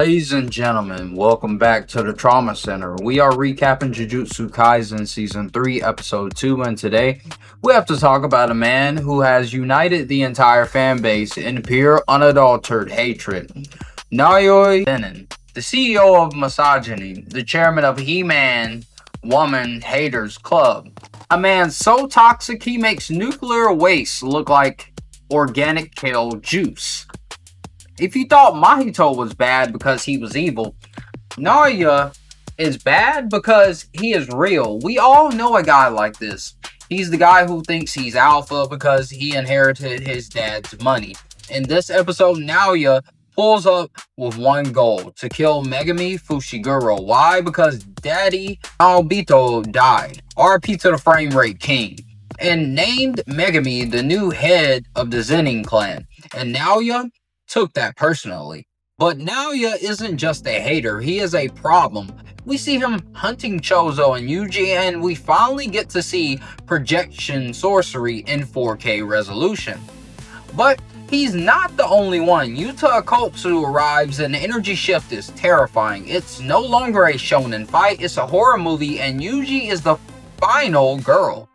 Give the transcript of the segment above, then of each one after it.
Ladies and gentlemen, welcome back to the Trauma Center. We are recapping Jujutsu Kaisen Season 3, Episode 2, and today we have to talk about a man who has united the entire fan base in pure, unadulterated hatred. Naoi Benin, the CEO of Misogyny, the chairman of He-Man Woman Haters Club. A man so toxic he makes nuclear waste look like organic kale juice. If you thought Mahito was bad because he was evil, Naruya is bad because he is real. We all know a guy like this. He's the guy who thinks he's alpha because he inherited his dad's money. In this episode, Naruya pulls up with one goal: to kill Megami Fushiguro. Why? Because Daddy Naobito died. RP to the frame rate king. And named Megami the new head of the Zenin clan. And Naoya took that personally. But Naoya isn't just a hater, he is a problem. We see him hunting Chozo and Yuji, and we finally get to see projection sorcery in 4K resolution. But he's not the only one. Yuta Akotsu arrives and the energy shift is terrifying. It's no longer a shonen fight, it's a horror movie, and Yuji is the final girl.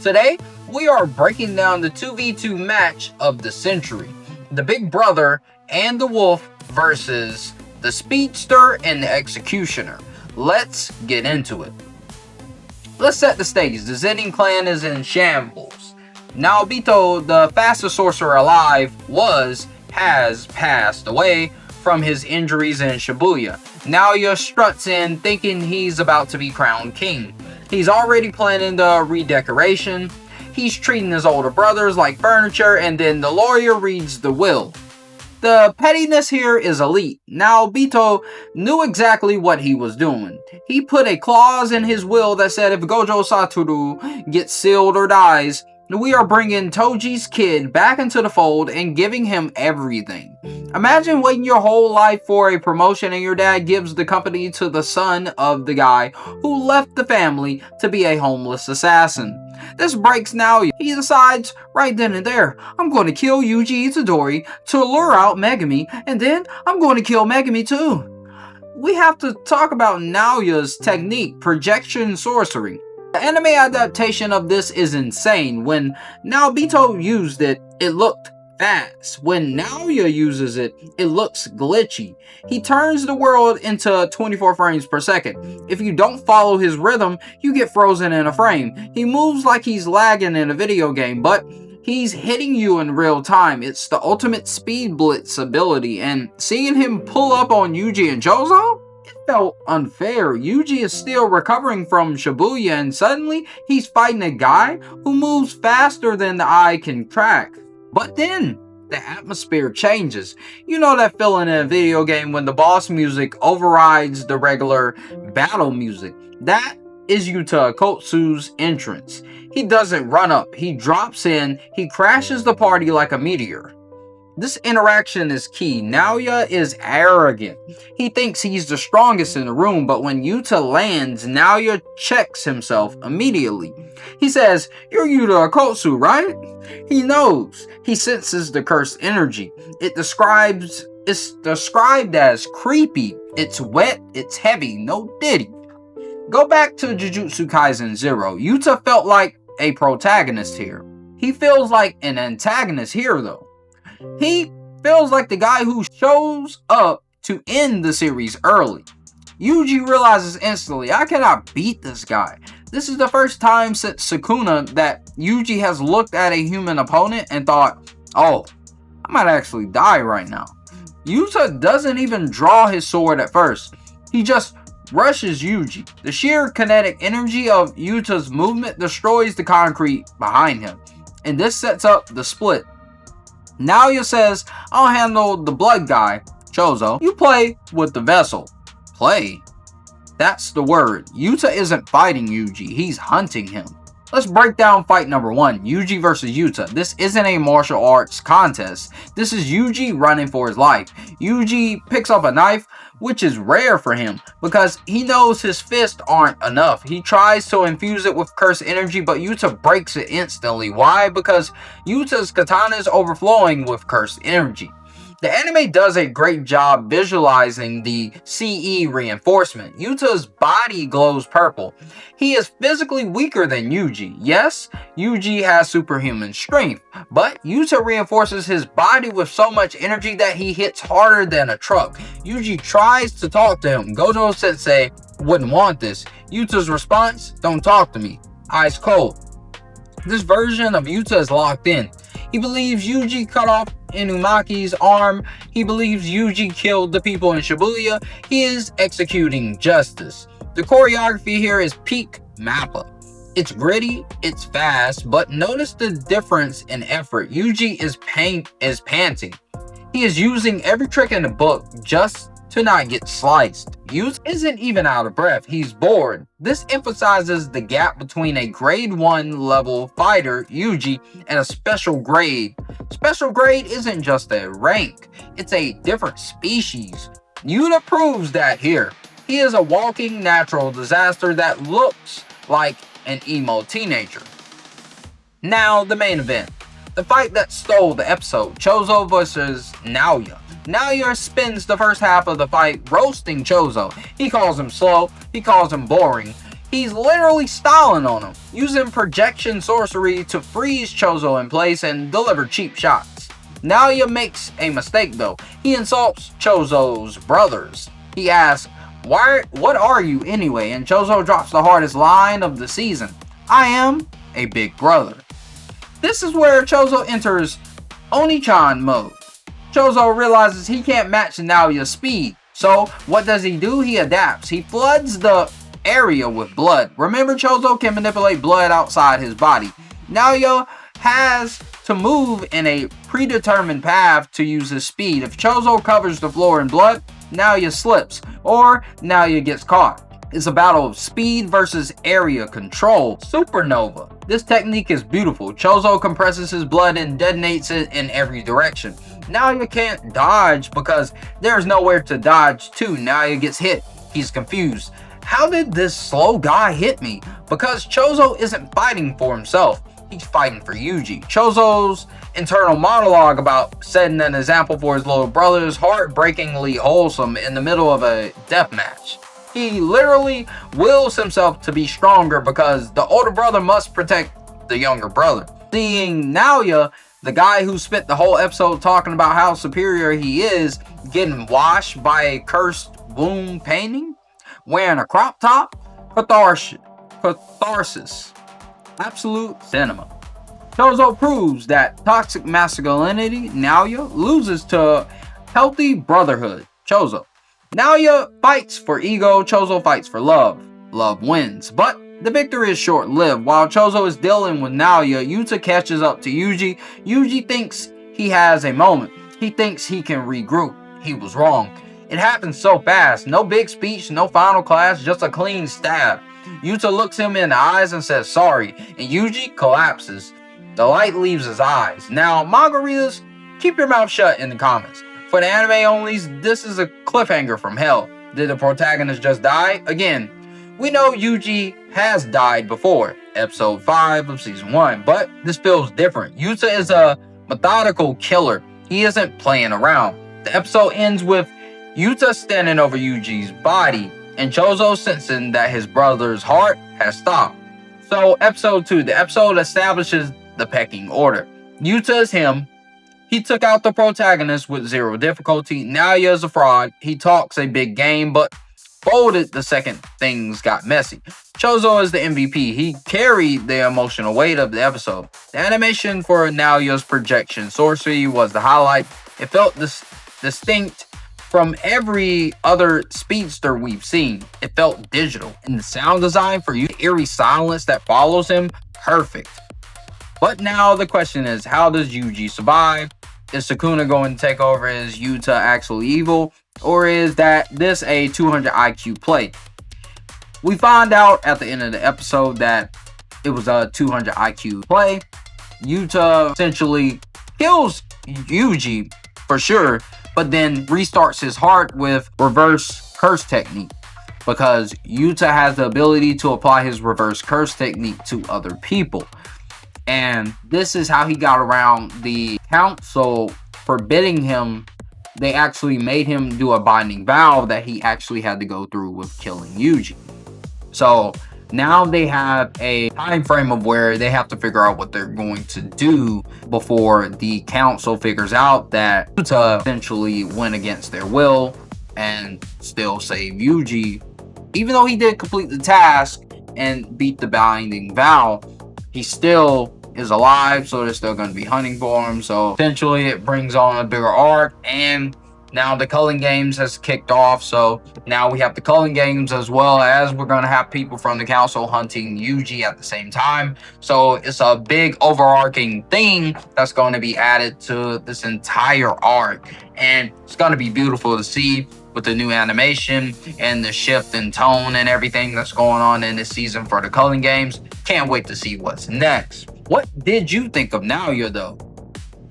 Today, we are breaking down the 2v2 match of the century. The Big Brother and the Wolf versus the Speedster and the Executioner. Let's get into it. Let's set the stage. The Zenin clan is in shambles. Naobito, the fastest sorcerer alive, has passed away from his injuries in Shibuya. Naoya struts in thinking he's about to be crowned king. He's already planning the redecoration. He's treating his older brothers like furniture, and then the lawyer reads the will. The pettiness here is elite. Naobito knew exactly what he was doing. He put a clause in his will that said if Gojo Satoru gets sealed or dies, we are bringing Toji's kid back into the fold and giving him everything. Imagine waiting your whole life for a promotion and your dad gives the company to the son of the guy who left the family to be a homeless assassin. This breaks Naoya. He decides right then and there, I'm going to kill Yuji Itadori to lure out Megami, and then I'm going to kill Megami too. We have to talk about Naoya's technique, projection sorcery. The anime adaptation of this is insane. When Naobito used it, it looked fast. When Naoya uses it, it looks glitchy. He turns the world into 24 frames per second. If you don't follow his rhythm, you get frozen in a frame. He moves like he's lagging in a video game, but he's hitting you in real time. It's the ultimate speed blitz ability, and seeing him pull up on Yuji and Chozo, it felt unfair. Yuji is still recovering from Shibuya, and suddenly he's fighting a guy who moves faster than the eye can track. But then the atmosphere changes. You know that feeling in a video game when the boss music overrides the regular battle music. That is Yuta Akotsu's entrance. He doesn't run up, he drops in, he crashes the party like a meteor. This interaction is key. Naoya is arrogant. He thinks he's the strongest in the room, but when Yuta lands, Naoya checks himself immediately. He says, "You're Yuta Akotsu, right?" He knows. He senses the cursed energy. It's described as creepy. It's wet, it's heavy, no diddy. Go back to Jujutsu Kaisen 0. Yuta felt like a protagonist here. He feels like an antagonist here, though. He feels like the guy who shows up to end the series early. Yuji realizes instantly, I cannot beat this guy. This is the first time since Sukuna that Yuji has looked at a human opponent and thought, oh, I might actually die right now. Yuta doesn't even draw his sword at first. He just rushes Yuji. The sheer kinetic energy of Yuta's movement destroys the concrete behind him. And this sets up the split. Naoya says, I'll handle the blood guy, Chozo. You play with the vessel. Play? That's the word. Yuta isn't fighting Yuji, he's hunting him. Let's break down fight number 1, Yuji versus Yuta. This isn't a martial arts contest. This is Yuji running for his life. Yuji picks up a knife, which is rare for him because he knows his fists aren't enough. He tries to infuse it with cursed energy, but Yuta breaks it instantly. Why? Because Yuta's katana is overflowing with cursed energy. The anime does a great job visualizing the CE reinforcement. Yuta's body glows purple. He is physically weaker than Yuji. Yes, Yuji has superhuman strength, but Yuta reinforces his body with so much energy that he hits harder than a truck. Yuji tries to talk to him. Gojo Sensei wouldn't want this. Yuta's response, "Don't talk to me." Ice cold. This version of Yuta is locked in. He believes Yuji cut off Inumaki's arm. He believes Yuji killed the people in Shibuya. He is executing justice. The choreography here is peak Mappa. It's gritty, it's fast, but notice the difference in effort. Yuji is panting. He is using every trick in the book just to not get sliced. Yuta isn't even out of breath, he's bored. This emphasizes the gap between a grade 1 level fighter, Yuji, and a special grade. Special grade isn't just a rank, it's a different species. Yuta proves that here. He is a walking natural disaster that looks like an emo teenager. Now the main event. The fight that stole the episode, Chozo versus Naoya. Naoya spends the first half of the fight roasting Chozo. He calls him slow, he calls him boring. He's literally styling on him, using projection sorcery to freeze Chozo in place and deliver cheap shots. Naoya makes a mistake though. He insults Chozo's brothers. He asks, what are you anyway? And Chozo drops the hardest line of the season. "I am a big brother." This is where Chozo enters Oni-chan mode. Chozo realizes he can't match Naoya's speed. So what does he do? He adapts. He floods the area with blood. Remember, Chozo can manipulate blood outside his body. Naoya has to move in a predetermined path to use his speed. If Chozo covers the floor in blood, Naoya slips, or Naoya gets caught. It's a battle of speed versus area control. Supernova. This technique is beautiful. Chozo compresses his blood and detonates it in every direction. Naoya can't dodge because there's nowhere to dodge to. Naoya gets hit. He's confused. How did this slow guy hit me? Because Chozo isn't fighting for himself. He's fighting for Yuji. Chozo's internal monologue about setting an example for his little brother is heartbreakingly wholesome in the middle of a death match. He literally wills himself to be stronger because the older brother must protect the younger brother. Seeing Naoya, the guy who spent the whole episode talking about how superior he is, getting washed by a cursed womb painting, wearing a crop top, catharsis. Absolute cinema. Chozo proves that toxic masculinity, Naoya, loses to healthy brotherhood, Chozo. Naoya fights for ego, Chozo fights for love. Love wins, but the victory is short-lived. While Chozo is dealing with Naoya, Yuta catches up to Yuji. Yuji thinks he has a moment. He thinks he can regroup. He was wrong. It happens so fast. No big speech, no final class, just a clean stab. Yuta looks him in the eyes and says sorry, and Yuji collapses. The light leaves his eyes. Now, manga readers, keep your mouth shut in the comments. For the anime onlys, this is a cliffhanger from hell. Did the protagonist just die? Again, we know Yuji has died before, episode 5 of season 1, but this feels different. Yuta is a methodical killer. He isn't playing around. The episode ends with Yuta standing over Yuji's body and Chozo sensing that his brother's heart has stopped. So episode 2, the episode establishes the pecking order. Yuta is him. He took out the protagonist with zero difficulty. Naoya is a fraud. He talks a big game, but folded the second things got messy. Chozo is the MVP. He carried the emotional weight of the episode. The animation for Naoya's projection sorcery was the highlight. It felt distinct from every other speedster we've seen. It felt digital. And the sound design for you, eerie silence that follows him, perfect. But now the question is, how does Yuji survive? Is Sukuna going to take over? Is Yuta actually evil? Or is this a 200 IQ play? We find out at the end of the episode that it was a 200 IQ play. Yuta essentially kills Yuji for sure, but then restarts his heart with reverse curse technique, because Yuta has the ability to apply his reverse curse technique to other people. And this is how he got around the council forbidding him they actually made him do a binding vow that he actually had to go through with killing Yuji. So now they have a time frame of where they have to figure out what they're going to do before the council figures out that Yuta essentially went against their will and still saved Yuji. Even though he did complete the task and beat the binding vow, he still is alive, so they're still going to be hunting for him. So essentially it brings on a bigger arc, and now the culling games has kicked off. So now we have the culling games, as well as we're going to have people from the council hunting Yuji at the same time. So it's a big overarching thing that's going to be added to this entire arc, and it's going to be beautiful to see with the new animation and the shift in tone and everything that's going on in this season for the culling games. Can't wait to see what's next. What did you think of Naoya though?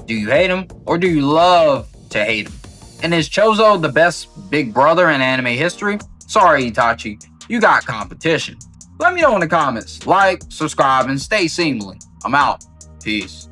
Do you hate him, or do you love to hate him? And is Chozo the best big brother in anime history? Sorry, Itachi, you got competition. Let me know in the comments. Like, subscribe, and stay seamly. I'm out. Peace.